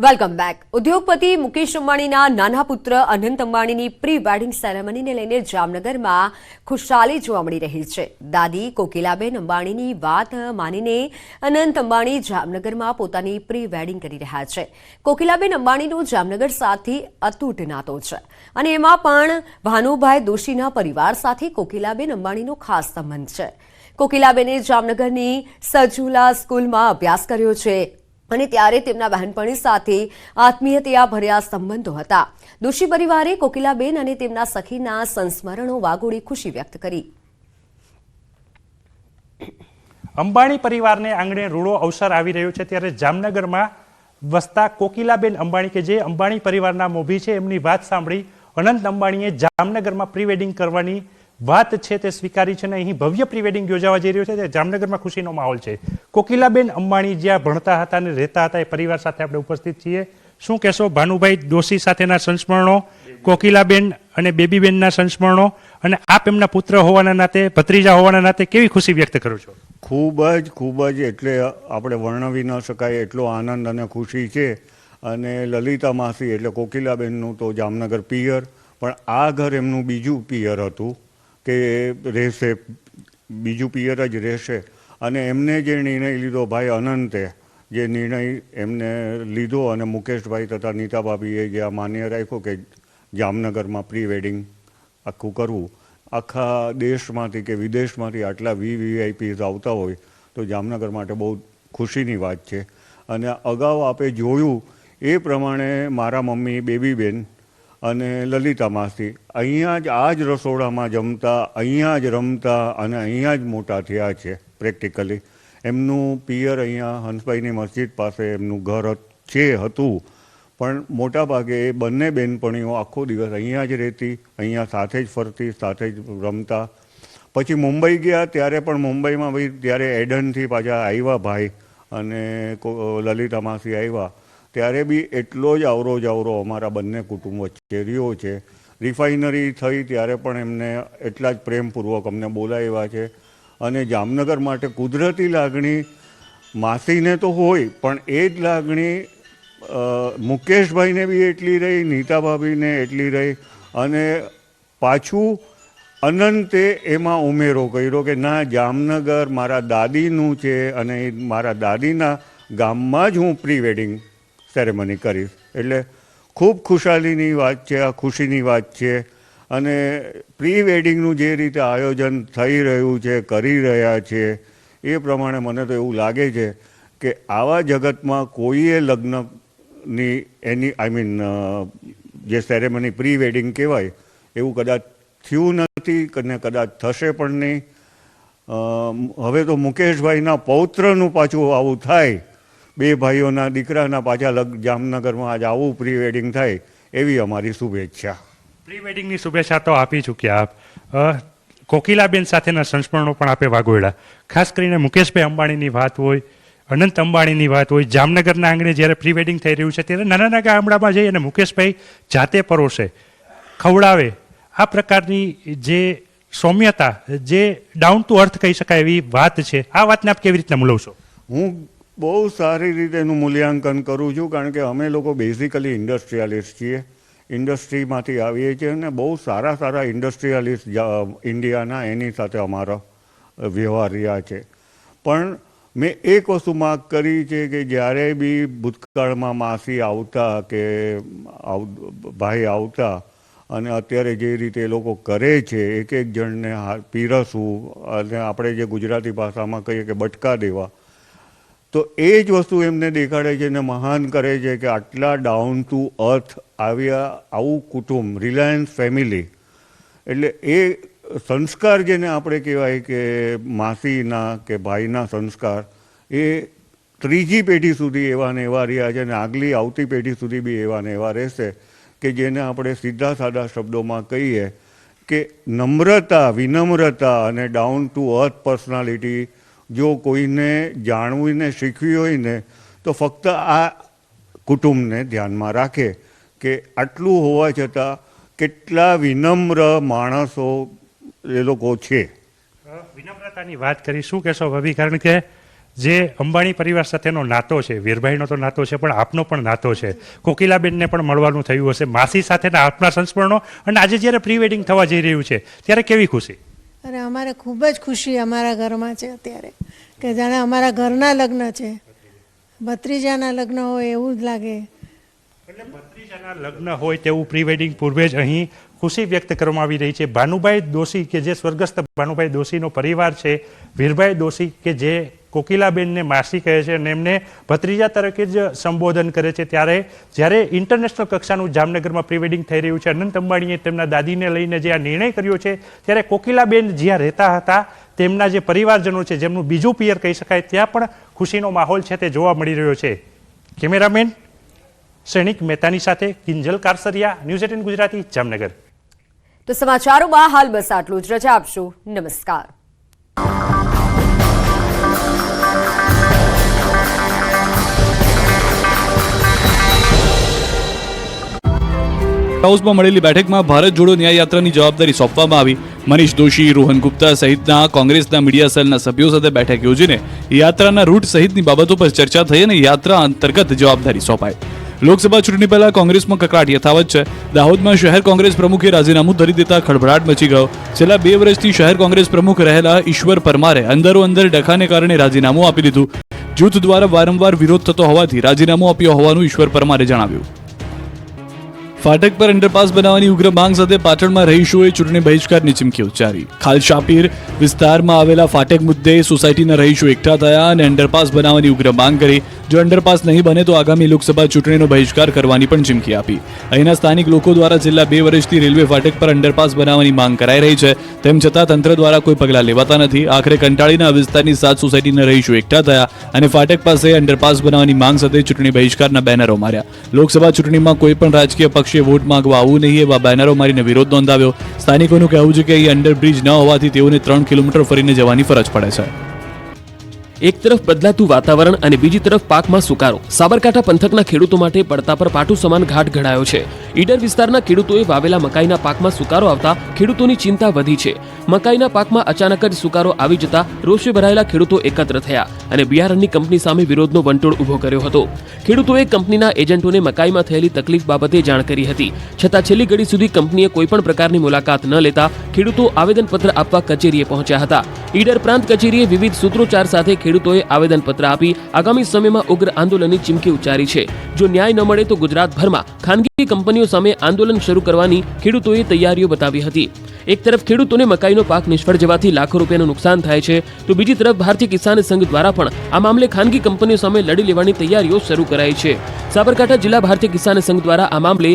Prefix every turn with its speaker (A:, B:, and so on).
A: Welcome back. ઉદ્યોગપતિ મુકેશ અંબાણીના નાના પુત્ર અનંત અંબાણીની પ્રી વેડિંગ સેરેમનીને લઈને જામનગરમાં ખુશાલી જોવા મળી રહી છે. દાદી કોકિલાબેન અંબાણીની વાત માનીને અનંત અંબાણી જામનગરમાં પોતાની પ્રી વેડિંગ કરી રહ્યા છે. કોકિલાબેન અંબાણીનો જામનગર સાથે અતૂટ નાતો છે અને એમાં પણ ભાનુભાઈ દોશીના પરિવાર સાથે કોકિલાબેન અંબાણીનો ખાસ સંબંધ છે. કોકિલાબેને જામનગરની સજુલા સ્કૂલમાં અભ્યાસ કર્યો છે અને ત્યારે તેમના બહેનપણી સાથે આત્મીયતા ભર્યા સંબંધો હતા. દોશી પરિવારે કોકિલાબેન અને તેમના સખીના સંસ્મરણો વાગોળી ખુશી વ્યક્ત કરી.
B: અંબાણી પરિવારને આંગણે રૂડો અવસર આવી રહ્યો છે ત્યારે જામનગરમાં વસતા કોકિલાબેન અંબાણી કે જે અંબાણી પરિવારના મોભી છે એમની વાત સાંભળી અનંત અંબાણીએ જામનગરમાં પ્રી વેડિંગ કરવાની વાત છે તે સ્વીકારી છે અને અહીં ભવ્ય પ્રી વેડિંગ યોજાવા જઈ રહ્યું છે ત્યારે જામનગરમાં ખુશીનો માહોલ છે. કોકિલાબેન અંબાણી જ્યાં ભણતા હતા અને રહેતા હતા એ પરિવાર સાથે આપણે ઉપસ્થિત છીએ. શું કહેશો ભાનુભાઈ દોશી સાથેના સંસ્મરણો, કોકિલાબેન અને બેબીબેનના સંસ્મરણો અને આપ એમના પુત્ર હોવાના નાતે, ભત્રીજા હોવાના નાતે કેવી ખુશી વ્યક્ત કરો છો?
C: ખૂબ જ એટલે આપણે વર્ણવી ન શકાય એટલો આનંદ અને ખુશી છે. અને લલિતા માસી એટલે કોકિલાબેનનું તો જામનગર પિયર, પણ આ ઘર એમનું બીજું પિયર હતું કે રહેશે, બીજું પિયર જ રહેશે. અને એમને જે નિર્ણય લીધો ભાઈ અનંતે જે નિર્ણય એમને લીધો અને મુકેશભાઈ તથા નીતા ભાભીએ જે આ માન્ય રાખ્યો કે જામનગરમાં પ્રી વેડિંગ આખું કરવું, આખા દેશમાંથી કે વિદેશમાંથી આટલા VVIPs આવતા હોય તો જામનગર માટે બહુ ખુશીની વાત છે. અને અગાઉ આપે જોયું એ પ્રમાણે મારા મમ્મી બેબીબેન અને લલિતા માસી અહીંયા જ આ જ રસોડામાં જમતા, અહીંયા જ રમતા અને અહીંયા જ મોટા થયા છે. પ્રેક્ટિકલી એમનું પિયર અહીંયા હંસભાઈની મસ્જિદ પાસે એમનું ઘર હતું, પણ મોટાભાગે એ બંને બહેનપણીઓ આખો દિવસ અહીંયા જ રહેતી, અહીંયા સાથે જ ફરતી, સાથે જ રમતા. પછી મુંબઈ ગયા ત્યારે પણ મુંબઈમાં ભાઈ ત્યારે એડનથી પાછા આવ્યા ભાઈ અને લલિતા માસી આવ્યા ત્યારે બી એટલો જ આવરો જાવરો અમારા બંને કુટુંબ વચ્ચે રહ્યો છે. રિફાઇનરી થઈ ત્યારે પણ એમને એટલા જ પ્રેમપૂર્વક અમને બોલાવ્યા છે. અને જામનગર માટે કુદરતી લાગણી માસીને તો હોય, પણ એ જ લાગણી મુકેશભાઈને બી એટલી રહી, નીતા ભાભીને એટલી રહી. અને પાછું અનંતે એમાં ઉમેરો કર્યો કે ના, જામનગર મારા દાદીનું છે અને મારા દાદીના ગામમાં જ હું પ્રી વેડિંગ સેરેમની કરીશ. એટલે ખૂબ ખુશાલીની વાત છે, આ ખુશીની વાત છે. અને પ્રી વેડિંગનું જે રીતે આયોજન થઈ રહ્યું છે, કરી રહ્યા છે, એ પ્રમાણે મને તો એવું લાગે છે કે આવા જગતમાં કોઈએ લગ્નની જે સેરેમની પ્રી વેડિંગ કહેવાય એવું કદાચ થયું નથી અને કદાચ થશે પણ નહીં. હવે તો મુકેશભાઈના પૌત્રનું પાછું આવું થાય, બે ભાઈઓના દીકરાના પાછા જામનગરમાં આજ આવું પ્રી વેડિંગ થાય એવી અમારી શુભેચ્છા.
B: પ્રી વેડિંગની શુભેચ્છા તો આપી ચૂક્યા આપ. કોકિલાબેન સાથેના સંસ્મરણો પણ આપે વાગોળ્યા. ખાસ કરીને મુકેશભાઈ અંબાણીની વાત હોય, અનંત અંબાણીની વાત હોય, જામનગરના આંગણે જ્યારે પ્રી વેડિંગ થઈ રહ્યું છે ત્યારે નાના નાના ગામડામાં જઈ અને મુકેશભાઈ જાતે પરોસે, ખવડાવે, આ પ્રકારની જે સૌમ્યતા, જે ડાઉન ટુ અર્થ કહી શકાય એવી વાત છે, આ વાતને આપ કેવી રીતના મૂલવશો?
C: હું બહુ સારી રીતે એનું મૂલ્યાંકન કરું છું, કારણ કે અમે લોકો બેઝિકલી ઇન્ડસ્ટ્રીયાલિસ્ટ છીએ, ઇન્ડસ્ટ્રીમાંથી આવીએ છીએ અને બહુ સારા ઇન્ડસ્ટ્રીયાલિસ્ટ ઇન્ડિયાના એની સાથે અમારો વ્યવહાર રહ્યા છે. પણ મેં એક વસ્તુ માગ કરી છે કે જ્યારે બી ભૂતકાળમાં માસી આવતા કે ભાઈ આવતા અને અત્યારે જે રીતે એ લોકો કરે છે, એક એક જણને પીરસવું અને આપણે જે ગુજરાતી ભાષામાં કહીએ કે બટકા દેવા, તો એ જ વસ્તુ એમને દેખાડે છે અને મહાન કરે છે કે આટલા ડાઉન ટુ અર્થ આવું કુટુંબ, રિલાયન્સ ફેમિલી. એટલે એ સંસ્કાર જેને આપણે કહેવાય કે માસીના કે ભાઈના સંસ્કાર, એ ત્રીજી પેઢી સુધી એવા ને એવા રહ્યા છે અને આગલી આવતી પેઢી સુધી બી એવા ને એવા રહેશે કે જેને આપણે સીધા સાદા શબ્દોમાં કહીએ કે નમ્રતા, વિનમ્રતા અને ડાઉન ટુ અર્થ પર્સનાલિટી જો કોઈને જાણવું ને શીખવી હોય ને તો ફક્ત આ કુટુંબને ધ્યાનમાં રાખે કે આટલું હોવા છતાં કેટલા વિનમ્ર માણસો એ લોકો છે.
B: વિનમ્રતાની વાત કરી, શું કહેશો ભાભી? કારણ કે જે અંબાણી પરિવાર સાથેનો નાતો છે, વીરભાઈનો તો નાતો છે પણ આપનો પણ નાતો છે, કોકિલાબેનને પણ મળવાનું થયું હશે, માસી સાથેના આપના સંસ્મરણો, અને આજે જ્યારે પ્રી વેડિંગ થવા જઈ રહ્યું છે ત્યારે કેવી ખુશી?
D: અરે અમારે ખૂબ જ ખુશી અમારા ઘરમાં છે અત્યારે, કે જાણે અમારા ઘરના લગ્ન છે, ભત્રીજાના લગ્ન હોય એવું જ લાગે.
B: એટલે ભત્રીજાના લગ્ન હોય તેવું પ્રી વેડિંગ પૂર્વે જ અહીં ખુશી વ્યક્ત કરવામાં આવી રહી છે. ભાનુભાઈ દોશી કે જે સ્વર્ગસ્થ ભાનુભાઈ દોશીનો પરિવાર છે, વીરભાઈ દોશી કે જે કોકિલાબેનને માસી કહે છે અને એમને ભત્રીજા તરીકે જ સંબોધન કરે છે, ત્યારે જ્યારે ઇન્ટરનેશનલ કક્ષાનું જામનગરમાં પ્રી વેડિંગ થઈ રહ્યું છે, અનંત અંબાણીએ તેમના દાદીને લઈને જે આ નિર્ણય કર્યો છે, ત્યારે કોકિલાબેન જ્યાં રહેતા હતા તેમના જે પરિવારજનો છે, જેમનું બીજું પિયર કહી શકાય, ત્યાં પણ ખુશીનો માહોલ છે તે જોવા મળી રહ્યો છે. કેમેરામેન સૈનિક મહેતાની સાથે કિંજલ કારસરિયા, ન્યૂઝ 18 ગુજરાતી, જામનગર.
A: તો સમાચારોમાં હાલ બસ આટલું જ. રજા આપશો. નમસ્કાર.
E: હાઉસમાં મળેલી બેઠકમાં ભારત જોડો ન્યાય યાત્રાની જવાબદારી સોંપવામાં આવી. મનીષ દોશી, રોહન ગુપ્તા સહિતના કોંગ્રેસના મીડિયા સેલના સભ્યો સાથે બેઠક યોજીને યાત્રાના રૂટ સહિતની બાબતો પર ચર્ચા થઈ અને યાત્રા અંતર્ગત જવાબદારી સોંપાઈ. લોકસભા ચૂંટણી પહેલા કોંગ્રેસમાં કકળાટ યથાવત છે. દાહોદમાં શહેર કોંગ્રેસ પ્રમુખે રાજીનામું ધરી દેતા ખળભળાટ મચી ગયો. છેલ્લા 2 વર્ષથી શહેર કોંગ્રેસ પ્રમુખ રહેલા ઈશ્વર પરમારે અંદરોઅંદર ડખાને કારણે રાજીનામું આપી દીધું. જૂથ દ્વારા વારંવાર વિરોધ થતો હોવાથી રાજીનામું આપ્યો હોવાનું ઈશ્વર પરમારે જણાવ્યું. ફાટક પર અંડરપાસ બનાવવાની ઉગ્ર માંગ સાથે પાટણમાં રહીશોએ ચૂંટણી બહિષ્કારની ચીમકી ઉચ્ચારી. ખાલશાપીર વિસ્તારમાં આવેલા ફાટક મુદ્દે સોસાયટીના રહીશો એકઠા થયા અને અંડરપાસ બનાવવાની ઉગ્ર માંગ કરી. જો અંડરપાસ નહીં બને તો આગામી લોકસભા ચૂંટણીનો બહિષ્કાર કરવાની પણ ચીમકી આપી. અહીંના સ્થાનિક લોકો દ્વારા છેલ્લા 2 વર્ષથી રેલવે ફાટક પર અંડરપાસ બનાવવાની માંગ કરાઈ રહી છે, તેમ છતાં તંત્ર દ્વારા કોઈ પગલાં લેવાતા નથી. આખરે કંટાળીને આ વિસ્તારની 7 સોસાયટીના રહીશો એકઠા થયા અને ફાટક પાસે અંડરપાસ બનાવવાની માંગ સાથે ચૂંટણી બહિષ્કારના બેનરો માર્યા. લોકસભા ચૂંટણીમાં કોઈ પણ રાજકીય પક્ષે વોટ માંગવા આવવું નહીં એવા બેનરો મારીને વિરોધ નોંધાવ્યો. સ્થાનિકોનું કહેવું છે કે અહીં અંડરબ્રિજ ન હોવાથી તેઓને 3 કિલોમીટર ફરીને જવાની ફરજ પડે છે.
F: એક તરફ બદલાતું વાતાવરણ અને બીજી તરફ પાકમાં સુકારો. સાબરકાંઠા પંથકના ખેડૂતો માટે પડતા પર પાટું સમાન ઘાટ ઘડાયો છે. ઈડર વિસ્તારના ખેડૂતોએ વાવેલા મકાઈના પાકમાં સુકારો આવતા ખેડૂતોની ચિંતા વધી છે. મકાઈના પાકમાં અચાનક જ સુકારો આવી જતા રોષે ભરાયેલા ખેડૂતો એકત્ર થયા અને બિયારણની કંપની સામે વિરોધનો વંટોળ ઊભો કર્યો હતો. ખેડૂતોએ કંપનીના એજન્ટોને મકાઈમાં થયેલી તકલીફ બાબતે જાણ કરી હતી, છતાં છેલ્લી ઘડી સુધી કંપનીએ કોઈપણ પ્રકારની મુલાકાત ન લેતા ખેડૂતો આવેદનપત્ર આપવા કચેરીએ પહોંચ્યા હતા. ઈડર પ્રાંત કચેરીએ વિવિધ સૂત્રોચ્ચાર સાથે ખેડૂતોએ આવેદનપત્ર આપી આગામી સમયમાં ઉગ્ર આંદોલનની ચીમકી ઉચ્ચારી છે. જો ન્યાય ન મળે તો ગુજરાતભરમાં ખાનગી કંપનીઓ સામે આંદોલન શરૂ કરવાની ખેડૂતોએ તૈયારીઓ બતાવી હતી. એક તરફ ખેડૂતોને મકાઈનો પાક નિષ્ફળ જવાથી લાખો રૂપિયાનું નુકસાન થાય છે, તો બીજી તરફ ભારતીય કિસાન સંઘ દ્વારા પણ આ મામલે ખાનગી કંપનીઓ સામે લડી લેવાની તૈયારીઓ શરૂ કરાઈ છે. સાબરકાંઠા જિલ્લા ભારતીય કિસાન સંઘ દ્વારા આ મામલે